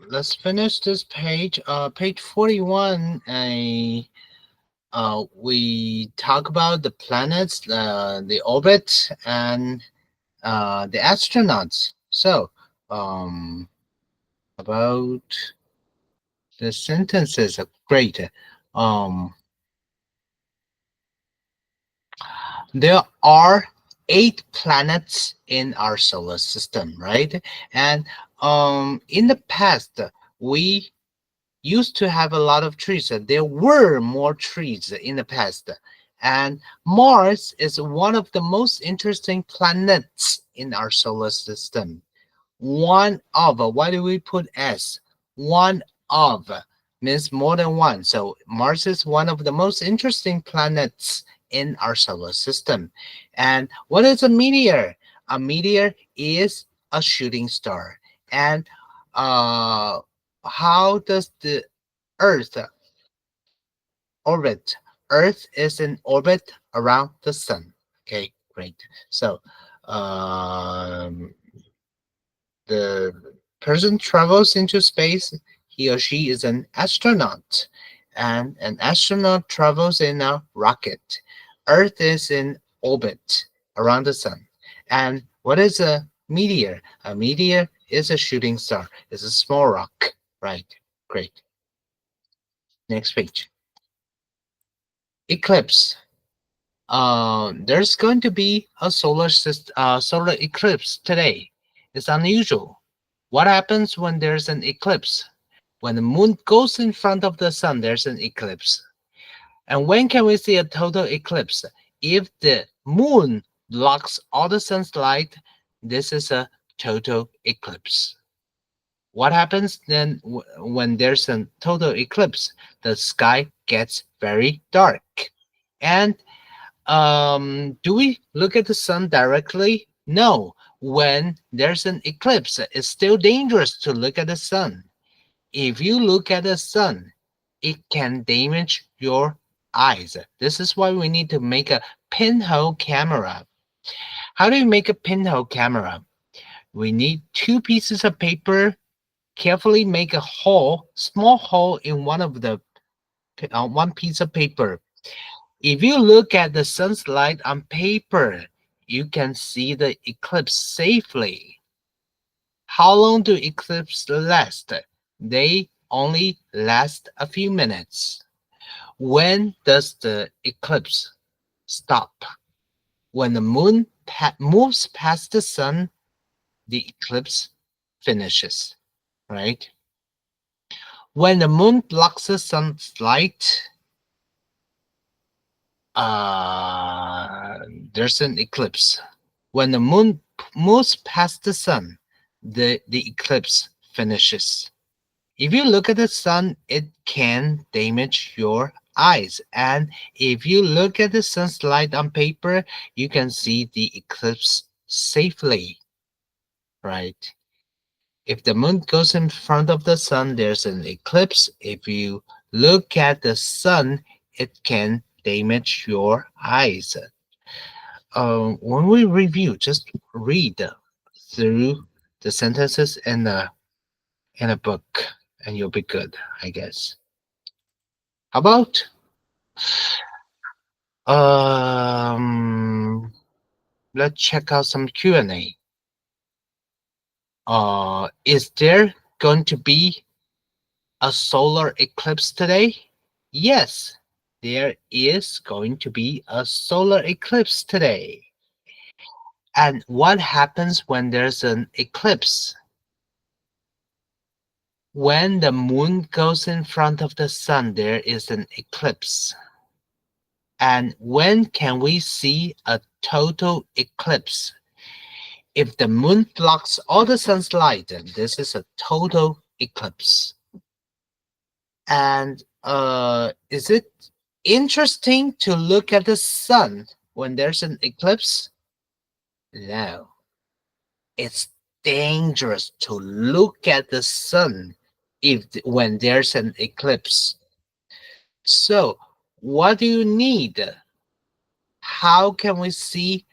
Let's finish this page. Page 41. We talk about the planets, the orbit, and the astronauts. About the sentences are great. Um, there are 8 planets in our solar system, right? And in the past, we used to have a lot of trees. There were more trees in the past. And Mars is one of the most interesting planets in our solar system. One of, why do we put S? One of means more than one. So Mars is one of the most interesting planets in our solar system. And what is a meteor? A meteor is a shooting star. And uh, how does the Earth orbit? Earth is in orbit around the sun. Okay, great. So um, the person travels into space, he or she is an astronaut. And an astronaut travels in a rocket. Earth is in orbit around the sun. And what is a meteor? A meteor is a shooting star. It's a small rock. Right. Great. Next page. Eclipse. There's going to be a solar eclipse today. It's unusual. What happens when there's an eclipse? When the moon goes in front of the sun, there's an eclipse. And when can we see a total eclipse? If the moon blocks all the sun's light, this is a total eclipse. What happens then when there's a total eclipse? The sky gets very dark. And do we look at the sun directly? No. When there's an eclipse, it's still dangerous to look at the sun. If you look at the sun, it can damage your eyes. This is why we need to make a pinhole camera. How do you make a pinhole camera? We need 2 pieces of paper. Carefully make a hole, small hole in one piece of paper. If you look at the sun's light on paper, you can see the eclipse safely. How long do eclipses last? They only last a few minutes. When does the eclipse stop? When the moon moves past the sun, the eclipse finishes, right? When the moon blocks the sun's light, uh, there's an eclipse. When the moon moves past the sun, the eclipse finishes. If you look at the sun, it can damage your eyes. And if you look at the sun's light on paper, you can see the eclipse safely, right? If the moon goes in front of the sun, there's an eclipse. If you look at the sun, it can damage your eyes. When we review, just read through the sentences in a book, and you'll be good, I guess. How about um? Let's check out some Q&A. Is there going to be a solar eclipse today? Yes, there is going to be a solar eclipse today. And what happens when there's an eclipse? When the moon goes in front of the sun, there is an eclipse. And when can we see a total eclipse? If the moon blocks all the sun's light, then this is a total eclipse. And is it interesting to look at the sun when there's an eclipse? No. It's dangerous to look at the sun when there's an eclipse. So, what do you need? How can we see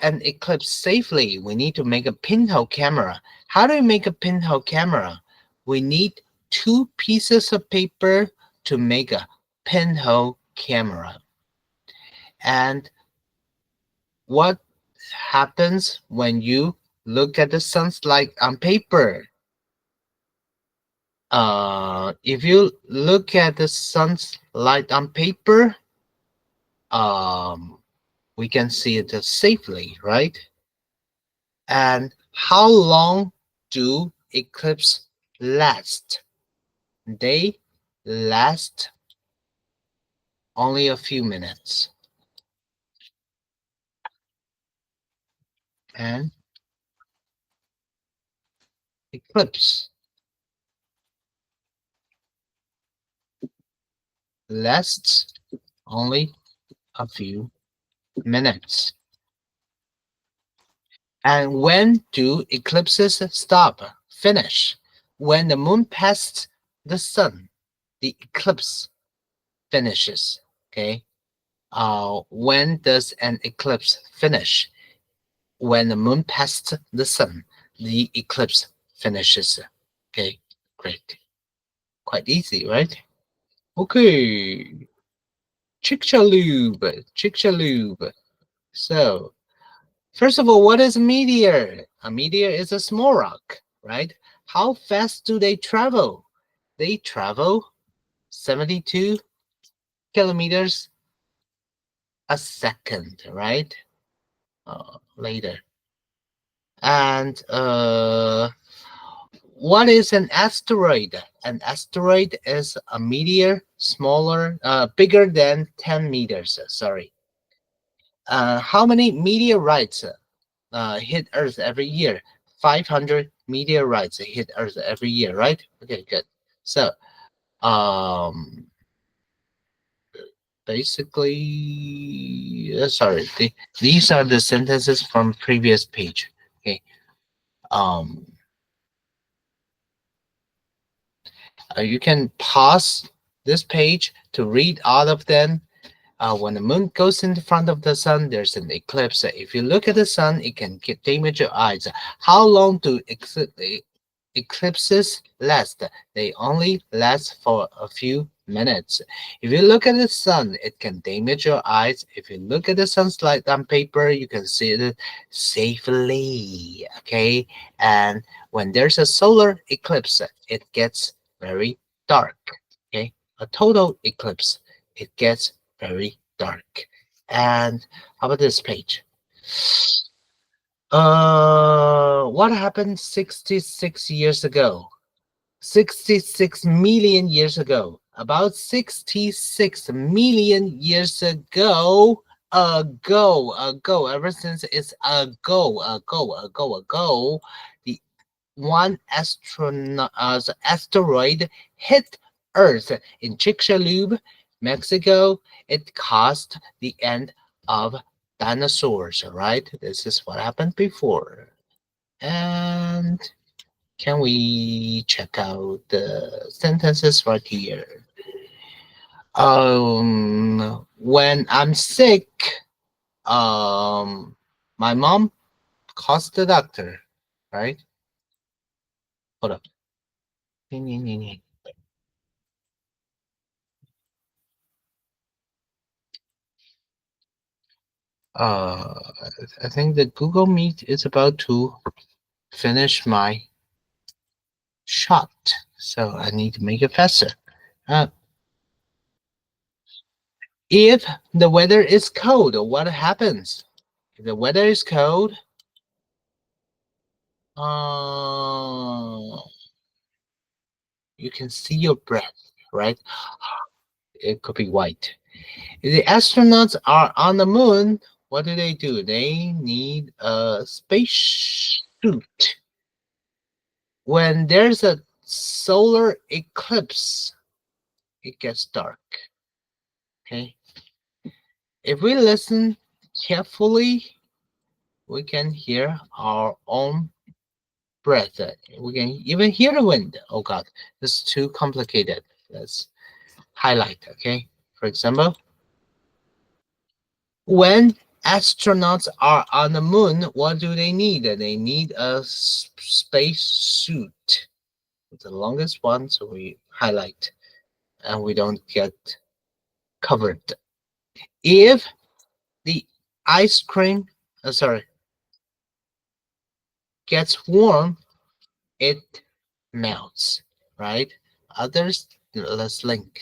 an eclipse safely, we need to make a pinhole camera. How do we make a pinhole camera? We need two pieces of paper to make a pinhole camera. And what happens when you look at the sunlight on paper? If you look at the sunlight on paper, um, we can see it safely, right? And how long do eclipses last? They last only a few minutes. And eclipse lasts only a few minutes. And when do eclipses stop? Finish. When the moon passes the sun, the eclipse finishes. Okay. When does an eclipse finish? When the moon passes the sun, the eclipse finishes. Okay, great. Quite easy, right? Okay. Chicxulub, Chicxulub. So, first of all, what is a meteor? A meteor is a small rock, right? How fast do they travel? They travel 72 kilometers a second, right? Later. And what is an asteroid? An asteroid is a meteor bigger than 10 meters. Sorry. How many meteorites hit Earth every year? 500 meteorites hit Earth every year, right? Okay, good. So, um, basically, sorry, these are the sentences from previous page. Okay. Um, you can pause this page to read all of them. When the moon goes in front of the sun, there's an eclipse. If you look at the sun, it can damage your eyes. How long do eclipses last? They only last for a few minutes. If you look at the sun, it can damage your eyes. If you look at the sunlight on paper, you can see it safely. Okay, and when there's a solar eclipse, it gets very dark. Okay, a total eclipse, it gets very dark. And how about this page? What happened 66 years ago? 66 million years ago. About 66 million years ago, ever since it's ago, the one asteroid hit Earth in Chicxulub, Mexico. It caused the end of dinosaurs, right? This is what happened before. And can we check out the sentences right here? When I'm sick, my mom calls the doctor, right? Hold up. Uh, I think the Google Meet is about to finish my shot, so I need to make it faster. Uh, if the weather is cold, what happens? If the weather is cold, uh, you can see your breath, right? It could be white. If the astronauts are on the moon, what do? They need a space suit. When there's a solar eclipse, it gets dark. Okay. If we listen carefully, we can hear our own breath. We can even hear the wind. Oh God, this is too complicated. Let's highlight. Okay. For example, when astronauts are on the moon, what do they need? They need a space suit. The longest one, so we highlight and we don't get covered. If the ice cream, sorry, gets warm, it melts, right? Others, let's link.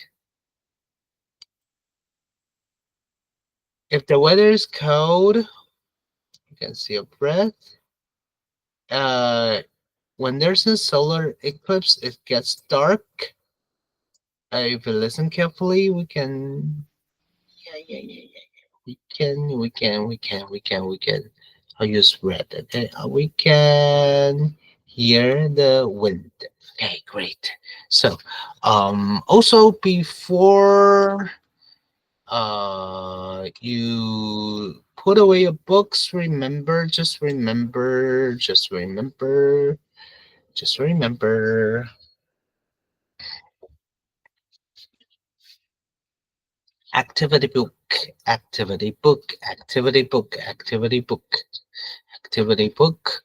If the weather is cold, you can see a breath. Uh, when there's a solar eclipse, it gets dark. If we listen carefully, we can, yeah. We can. I'll use red. Okay, we can hear the wind. Okay, great. So, also before you put away your books, just remember activity book, activity book, activity book, activity book, activity book.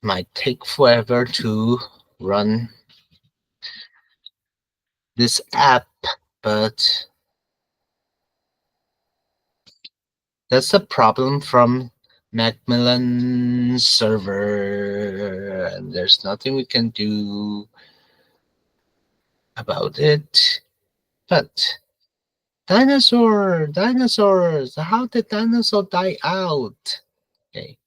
Might take forever to run this app, but that's a problem from Macmillan server, and there's nothing we can do about it. But dinosaurs, how did dinosaur die out? Okay.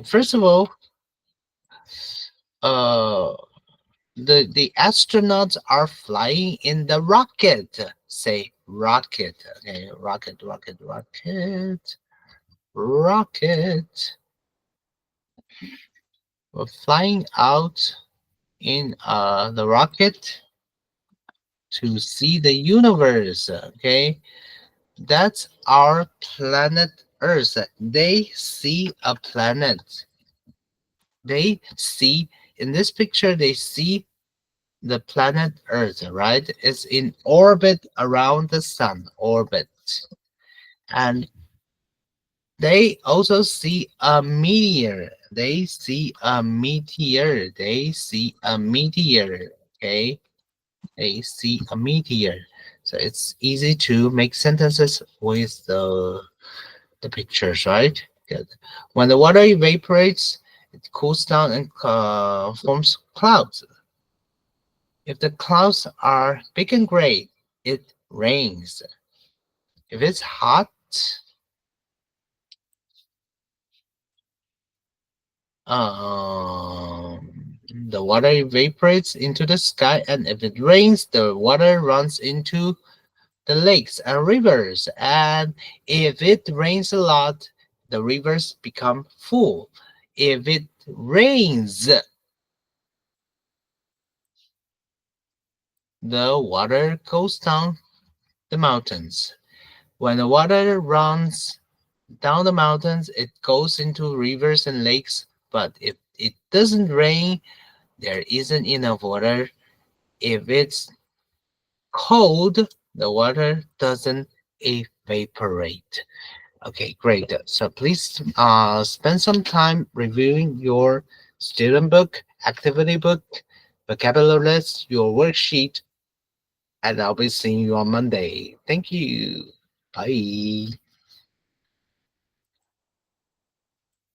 First of all, uh, the astronauts are flying in the rocket. Say rocket. Okay, rocket, rocket, rocket, rocket. We're flying out in the rocket to see the universe. Okay, that's our planet Earth. They see a planet. They see in this picture. They see the planet Earth, right? It's in orbit around the sun, orbit. And they also see a meteor. They see a meteor. They see a meteor. Okay? They see a meteor. So it's easy to make sentences with the pictures, right? Good. When the water evaporates, it cools down and forms clouds. If the clouds are big and gray, it rains. If it's hot, the water evaporates into the sky, and if it rains, the water runs into the lakes and rivers. And if it rains a lot, the rivers become full. If it rains, the water goes down the mountains. When the water runs down the mountains, it goes into rivers and lakes. But if it doesn't rain, there isn't enough water. If it's cold, the water doesn't evaporate. Okay, great. So please spend some time reviewing your student book, activity book, vocabulary list, your worksheet, and I'll be seeing you on Monday. Thank you. Bye.